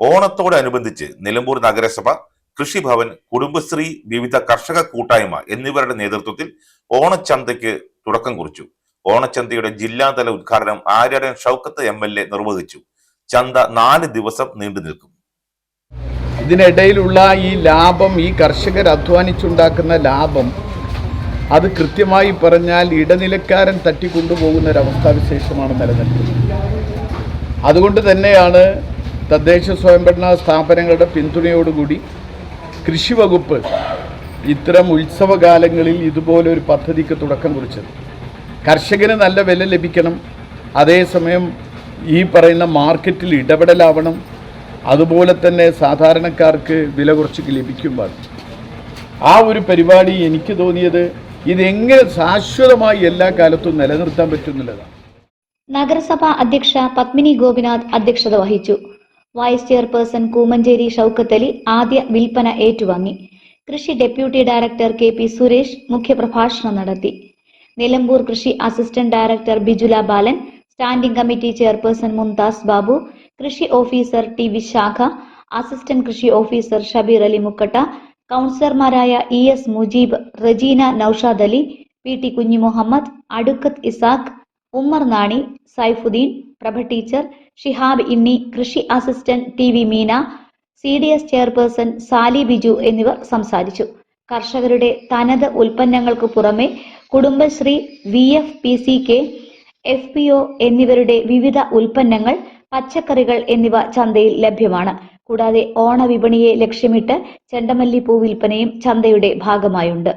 ഓണത്തോടനുബന്ധിച്ച് നിലമ്പൂർ നഗരസഭ, കൃഷിഭവൻ, കുടുംബശ്രീ, വിവിധ കർഷക കൂട്ടായ്മ എന്നിവരുടെ നേതൃത്വത്തിൽ ഓണച്ചന്തയ്ക്ക് തുടക്കം കുറിച്ചു. ഓണച്ചന്തയുടെ ജില്ലാതല ഉദ്ഘാടനം ആര്യാടൻ ഷൗക്കത്ത് MLA നിർവഹിച്ചു. ചന്ത 4 ദിവസം നീണ്ടു നിൽക്കും. ഇതിനിടയിലുള്ള ഈ ലാഭം, ഈ കർഷകർ അധ്വാനിച്ചുണ്ടാക്കുന്ന ലാഭം, അത് കൃത്യമായി പറഞ്ഞാൽ ഇടനിലക്കാരൻ തട്ടിക്കൊണ്ടുപോകുന്ന ഒരവസ്ഥാവിശേഷമാണ് നിലനിൽക്കുന്നത്. അതുകൊണ്ട് തന്നെയാണ് തദ്ദേശ സ്വയംഭരണ സ്ഥാപനങ്ങളുടെ പിന്തുണയോടുകൂടി കൃഷി വകുപ്പ് ഇത്തരം ഉത്സവകാലങ്ങളിൽ ഇതുപോലൊരു പദ്ധതിക്ക് തുടക്കം കുറിച്ചത്. കർഷകന് നല്ല വില ലഭിക്കണം, അതേസമയം ഈ പറയുന്ന മാർക്കറ്റിൽ ഇടപെടലാവണം, അതുപോലെ തന്നെ സാധാരണക്കാർക്ക് വില കുറച്ച് ലഭിക്കും പാടും. ആ ഒരു പരിപാടി എനിക്ക് തോന്നിയത് ഇതെങ്ങനെ ശാശ്വതമായി എല്ലാ കാലത്തും നിലനിർത്താൻ പറ്റുന്നുള്ളതാണ്. നഗരസഭാ അധ്യക്ഷ പത്മിനി ഗോപിനാഥ് അധ്യക്ഷത വഹിച്ചു. വൈസ് ചെയർപേഴ്സൺ കൂമഞ്ചേരി ഷൗക്കത്ത് അലി ആദ്യ വിൽപ്പന ഏറ്റുവാങ്ങി. കൃഷി ഡെപ്യൂട്ടി ഡയറക്ടർ KP സുരേഷ് മുഖ്യപ്രഭാഷണം നടത്തി. നിലമ്പൂർ കൃഷി assistant director Bijula Balan, standing committee chairperson Mumtaz Babu, കൃഷി ഓഫീസർ T വിശാഖ, അസിസ്റ്റന്റ് കൃഷി ഓഫീസർ ഷബീർ അലി മുക്കട്ട, കൗൺസിലർമാരായ ES Mujeeb, Rejeena Noushad Ali, PT Kunhimuhammed, Adukkath Isaq, Ummer Nani, Saifuddin, Prabha teacher, Shihab Inni, കൃഷി assistant TV Meena, CDS chairperson Sali Biju എന്നിവർ സംസാരിച്ചു. കർഷകരുടെ തനത് ഉൽപ്പന്നങ്ങൾക്ക് പുറമെ കുടുംബശ്രീ, VFPCK, FPO എന്നിവരുടെ വിവിധ ഉൽപ്പന്നങ്ങൾ, പച്ചക്കറികൾ എന്നിവ ചന്തയിൽ ലഭ്യമാണ്. കൂടാതെ ഓണവിപണിയെ ലക്ഷ്യമിട്ട് ചെണ്ടമല്ലിപ്പൂ വിൽപ്പനയും ചന്തയുടെ ഭാഗമായുണ്ട്.